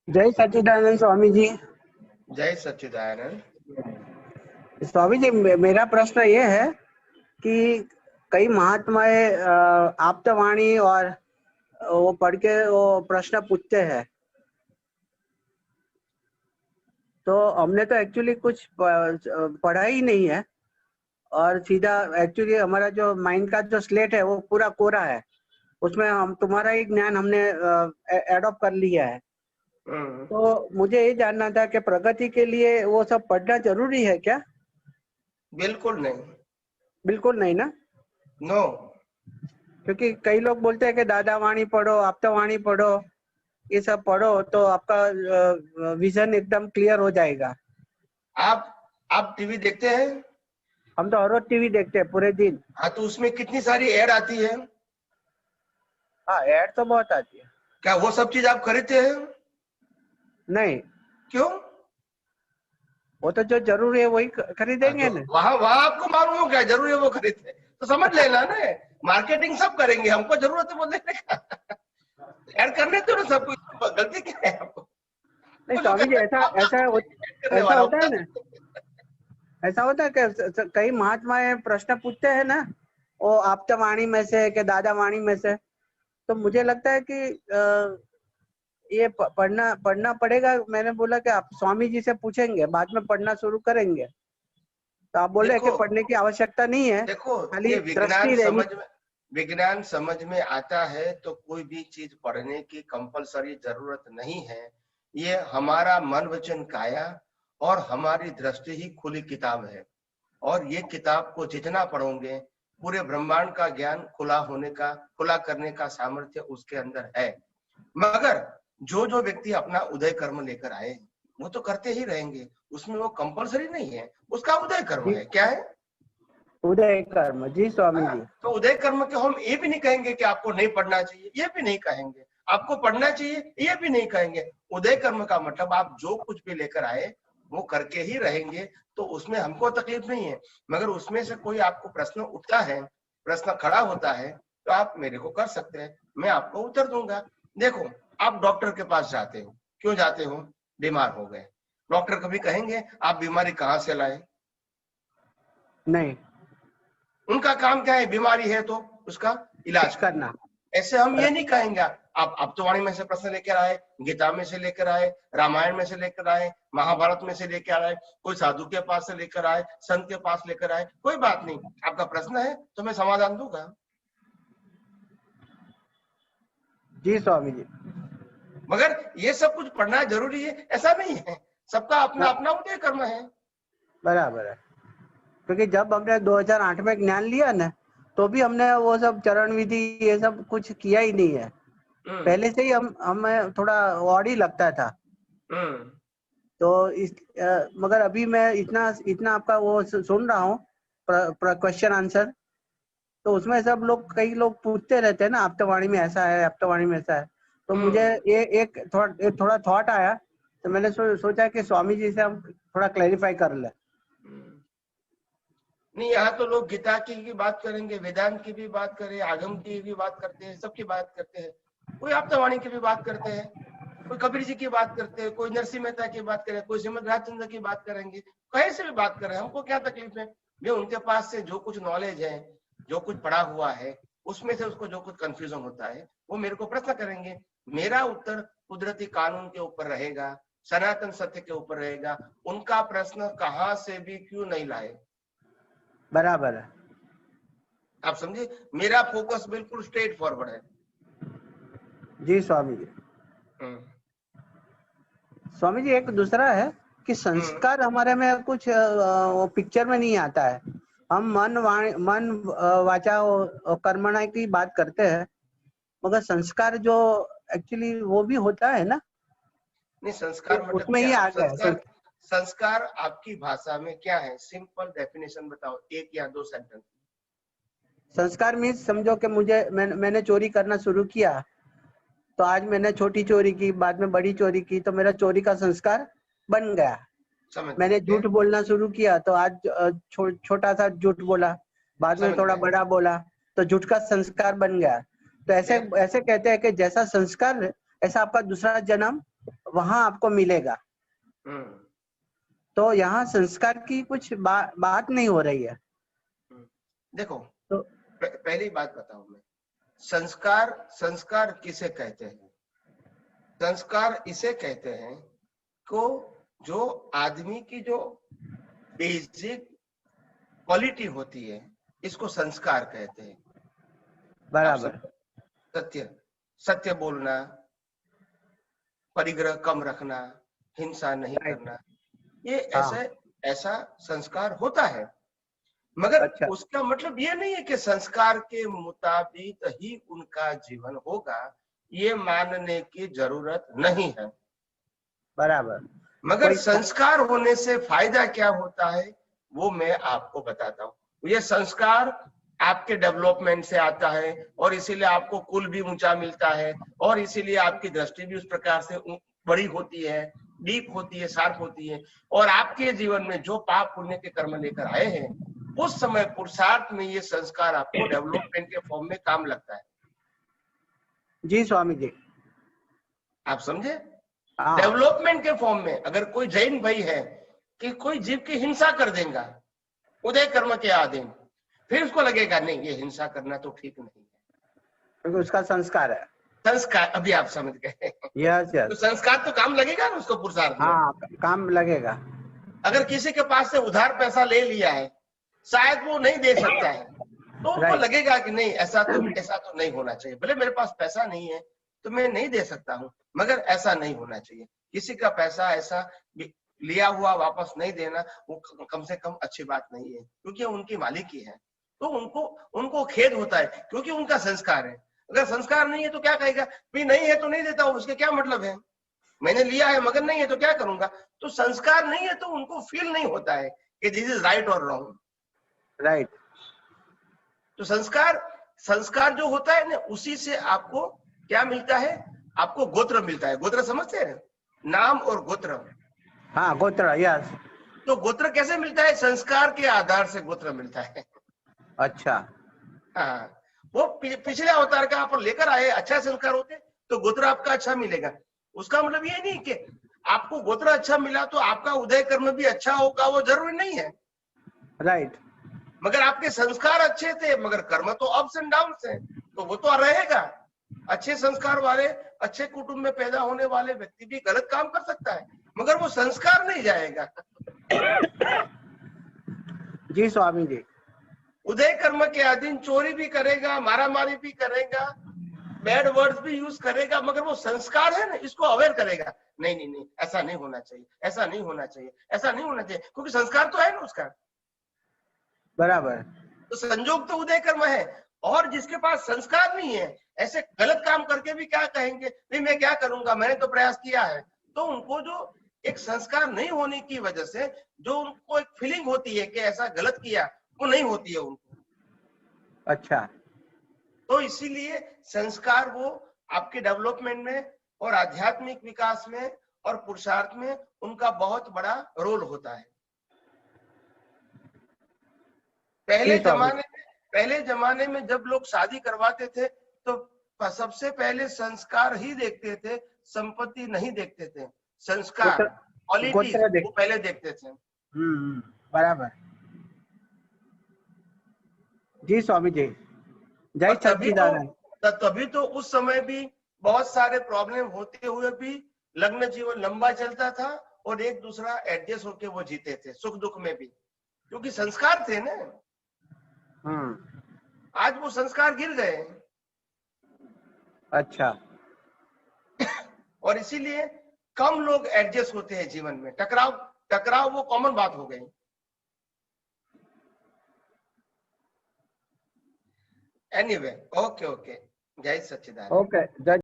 जय सच्चिदानंद स्वामी जी। जय सच्चिदानंद। स्वामी जी, मेरा प्रश्न ये है कि कई महात्माएं आप्तवाणी और वो पढ़ के वो प्रश्न पूछते हैं, तो हमने तो एक्चुअली कुछ पढ़ा ही नहीं है और सीधा एक्चुअली हमारा जो माइंड का जो स्लेट है वो पूरा कोरा है। उसमें हम तुम्हारा ही ज्ञान हमने एडॉप्ट कर लिया है। तो मुझे ये जानना था कि प्रगति के लिए वो सब पढ़ना जरूरी है क्या? बिल्कुल नहीं। बिल्कुल नहीं ना? नो। क्योंकि कई लोग बोलते हैं कि दादा वाणी पढ़ो, आप्तवाणी पढ़ो, ये सब पढ़ो तो आपका विजन एकदम क्लियर हो जाएगा। आप टीवी देखते हैं? हम तो हर रोज टीवी देखते हैं पूरे दिन। हाँ, तो उसमें कितनी सारी एड आती है। हाँ, एड तो बहुत आती है। क्या वो सब चीज आप खरीदते हैं? नहीं। क्यों? वो तो जो जरूरी है वही खरीदेंगे तो ना। वहाँ आपको मालूम हो क्या जरूरी है वो खरीदते, तो समझ लेना ना। मार्केटिंग सब करेंगे, हमको जरूरत है वो लेने का। ऐड करने दो ना सब कुछ, गलती क्या है आपको? नहीं स्वामी जी, ऐसा होता है ना। ऐसा होता है कि कई महात्माएं प्रश्न पूछते हैं ना, वो आप्तवाणी में से कि दादा वाणी में से, तो मुझे लगता है कि ये पढ़ना पड़ेगा। मैंने बोला कि आप स्वामी जी से पूछेंगे, बाद में पढ़ना शुरू करेंगे। तो आप बोल रहे हैं कि पढ़ने की आवश्यकता नहीं है, देखो खाली ये दृष्टि विज्ञान समझ में आता है तो कोई भी चीज पढ़ने की कंपलसरी जरूरत नहीं है। ये हमारा मन वचन काया और हमारी दृष्टि ही खुली किताब है, और ये किताब को जितना पढ़ोगे पूरे ब्रह्मांड का ज्ञान खुला करने का सामर्थ्य उसके अंदर है। मगर जो व्यक्ति अपना उदय कर्म लेकर आए वो तो करते ही रहेंगे, उसमें वो कंपलसरी नहीं है, उसका उदय कर्म है। क्या है? उदय कर्म। जी स्वामी जी। तो उदय कर्म के हम ये भी नहीं कहेंगे कि आपको नहीं पढ़ना चाहिए, ये भी नहीं कहेंगे। आपको पढ़ना चाहिए, ये भी नहीं कहेंगे। उदय कर्म का मतलब आप जो कुछ भी लेकर आए वो करके ही रहेंगे, तो उसमें हमको तकलीफ नहीं है। मगर उसमें से कोई आपको प्रश्न उठता है, प्रश्न खड़ा होता है, तो आप मेरे को कर सकते हैं, मैं आपको उत्तर दूंगा। देखो, आप डॉक्टर के पास जाते हो, क्यों जाते हो? बीमार हो गए। डॉक्टर कभी कहेंगे आप बीमारी कहाँ से लाए? नहीं। उनका काम क्या है? बीमारी है तो उसका इलाज करना। ऐसे हम ये नहीं कहेंगे आप आप्तवाणी में से प्रश्न लेकर आए, गीता में से लेकर आए, रामायण में से लेकर आए, महाभारत में से लेकर आए, कोई साधु के पास से लेकर आए, संत के पास लेकर आए, कोई बात नहीं। आपका प्रश्न है तो मैं समाधान दूंगा। जी स्वामी जी। मगर ये सब कुछ पढ़ना जरूरी है ऐसा नहीं है, सबका अपना अपना उदय कर्म है। बराबर है। क्योंकि जब हमने 2008 में ज्ञान लिया ना, तो भी हमने वो सब चरण विधि ये सब कुछ किया ही नहीं है। पहले से ही हमें थोड़ा ऑड ही लगता था। तो मगर अभी मैं इतना आपका वो सुन रहा हूँ क्वेश्चन आंसर, तो उसमें सब लोग कई लोग पूछते रहते हैं ना, आप्तवाणी में ऐसा है, आप्तवाणी में ऐसा है। तो मुझे ये एक थोड़ा थॉट आया, तो मैंने सोचा कि स्वामी जी से हम थोड़ा क्लैरिफाई कर ले। नहीं, यहाँ तो लोग गीता की भी बात करेंगे, वेदांत की भी बात करें, आगम की भी बात करते हैं, सबकी बात करते हैं। कोई आप्तवाणी की भी बात करते हैं, कोई कबीर जी की बात करते हैं, कोई नरसिंह मेहता की बात करे, कोई श्रीमद राजचंद्र की बात करेंगे, कहीं से भी बात करें, हमको क्या तकलीफ है? मैं उनके पास से जो कुछ नॉलेज है, जो कुछ पढ़ा हुआ है, उसमें से उसको जो कुछ कंफ्यूजन होता है वो मेरे को प्रश्न करेंगे। मेरा उत्तर कुदरती कानून के ऊपर रहेगा, सनातन सत्य के ऊपर रहेगा। उनका प्रश्न कहाँ से भी क्यों नहीं लाए। बराबर है। आप समझे, मेरा फोकस बिल्कुल स्ट्रेट फॉरवर्ड है। जी स्वामी जी। स्वामी जी, एक दूसरा है कि संस्कार हमारे में कुछ वो पिक्चर में नहीं आता है। हम मन वाचा और कर्मणा की बात करते हैं, मगर संस्कार जो एक्चुअली वो भी होता है ना। नहीं, संस्कार मतलब उसमें ही आ गया। संस्कार आपकी भाषा में क्या है? सिंपल डेफिनेशन बताओ, एक या दो सेंटेंस। संस्कार मीन्स समझो कि मैंने चोरी करना शुरू किया, तो आज मैंने छोटी चोरी की, बाद में बड़ी चोरी की, तो मेरा चोरी का संस्कार बन गया। मैंने झूठ बोलना शुरू किया, तो आज छोटा सा झूठ बोला, बाद में थोड़ा बड़ा बोला, तो झूठ का संस्कार बन गया। तो ऐसे कहते हैं कि जैसा संस्कार ऐसा आपका दूसरा जन्म वहां आपको मिलेगा। हम्म। तो यहाँ संस्कार की कुछ बात नहीं हो रही है। देखो, तो पहली बात बताऊं मैं, संस्कार, संस्कार किसे कहते हैं? संस्कार इसे कहते हैं को जो आदमी की जो बेसिक क्वालिटी होती है, इसको संस्कार कहते हैं। बराबर। सत्य, सत्य बोलना, परिग्रह कम रखना, हिंसा नहीं करना, ये ऐसे ऐसा संस्कार होता है। मगर अच्छा। उसका मतलब ये नहीं है कि संस्कार के मुताबिक ही उनका जीवन होगा, ये मानने की जरूरत नहीं है। बराबर। मगर संस्कार होने से फायदा क्या होता है वो मैं आपको बताता हूँ। ये संस्कार आपके डेवलपमेंट से आता है और इसीलिए आपको कुल भी ऊंचा मिलता है और इसीलिए आपकी दृष्टि भी उस प्रकार से बड़ी होती है, डीप होती है, शार्प होती है। और आपके जीवन में जो पाप पुण्य के कर्म लेकर आए हैं, उस समय पुरुषार्थ में ये संस्कार आपको डेवलपमेंट के फॉर्म में काम लगता है। जी स्वामी जी, आप समझे? डेवलपमेंट के फॉर्म में अगर कोई जैन भाई है कि कोई जीव की हिंसा कर देगा उदय कर्म के आधीन, फिर उसको लगेगा नहीं ये हिंसा करना तो ठीक नहीं है, क्योंकि उसका संस्कार है। संस्कार, अभी आप समझ गए। Yes yes. तो संस्कार तो काम लगेगा ना उसको पुरुषार्थ में। हाँ, काम लगेगा। अगर किसी के पास से उधार पैसा ले लिया है, शायद वो नहीं दे सकता है, तो उनको लगेगा कि नहीं ऐसा तो नहीं होना चाहिए। भले मेरे पास पैसा नहीं है तो मैं नहीं दे सकता हूँ, मगर ऐसा नहीं होना चाहिए। किसी का पैसा ऐसा लिया हुआ वापस नहीं देना वो कम से कम अच्छी बात नहीं है, क्योंकि उनकी मालिकी है। तो उनको खेद होता है क्योंकि उनका संस्कार है। अगर संस्कार नहीं है तो क्या कहेगा, भी नहीं है तो नहीं देता हूँ, उसके क्या मतलब है, मैंने लिया है मगर नहीं है तो क्या करूंगा। तो संस्कार नहीं है तो उनको फील नहीं होता है कि दिस इज राइट और रॉन्ग। राइट। तो संस्कार जो होता है ना, उसी से आपको क्या मिलता है, आपको गोत्र मिलता है। गोत्र समझते हैं, नाम और गोत्र। हाँ, गोत्र, यस। तो गोत्र कैसे मिलता है? संस्कार के आधार से गोत्र मिलता है। अच्छा। हाँ, वो पिछले अवतार का आप लेकर आए, अच्छा संस्कार होते तो गोत्र आपका अच्छा मिलेगा। उसका मतलब ये नहीं कि आपको गोत्र अच्छा मिला तो आपका उदय कर्म भी अच्छा होगा, वो जरूरी नहीं है। राइट। मगर आपके संस्कार अच्छे थे, मगर कर्म तो अप्स एंड डाउन्स है, तो वो तो रहेगा। अच्छे संस्कार वाले, अच्छे कुटुंब में पैदा होने वाले व्यक्ति भी गलत काम कर सकता है, मगर वो संस्कार नहीं जाएगा। जी स्वामी जी। उदय कर्म के अधीन चोरी भी करेगा, मारामारी भी करेगा, बैड वर्ड्स भी यूज करेगा, मगर वो संस्कार है ना, इसको अवेयर करेगा, नहीं नहीं नहीं ऐसा नहीं होना चाहिए, ऐसा नहीं होना चाहिए, ऐसा नहीं होना चाहिए, क्योंकि संस्कार तो है ना उसका। बराबर। तो संजोग तो उदय कर्म है। और जिसके पास संस्कार नहीं है, ऐसे गलत काम करके भी क्या कहेंगे, नहीं मैं क्या करूंगा, मैंने तो प्रयास किया है। तो उनको जो एक संस्कार नहीं होने की वजह से जो उनको एक फीलिंग होती है कि ऐसा गलत किया, वो नहीं होती है उनको। अच्छा। तो इसीलिए संस्कार वो आपके डेवलपमेंट में और आध्यात्मिक विकास में और पुरुषार्थ में उनका बहुत बड़ा रोल होता है। पहले जमाने में जब लोग शादी करवाते थे तो सबसे पहले संस्कार ही देखते थे, संपत्ति नहीं देखते थे। संस्कार, क्वालिटी वो पहले देखते थे। बराबर। जी स्वामी जी, जय सच्चिदानंद। तभी तो उस समय भी बहुत सारे प्रॉब्लम होते हुए भी लग्न जीवन लंबा चलता था और एक दूसरा एडजस्ट होके वो जीते थे, सुख दुख में भी, क्योंकि संस्कार थे ना। आज वो संस्कार गिर गए। अच्छा। और इसीलिए कम लोग एडजस्ट होते हैं जीवन में, टकराव वो कॉमन बात हो गई। एनीवे, ओके, जय सच्चिदानंद। ओके, जय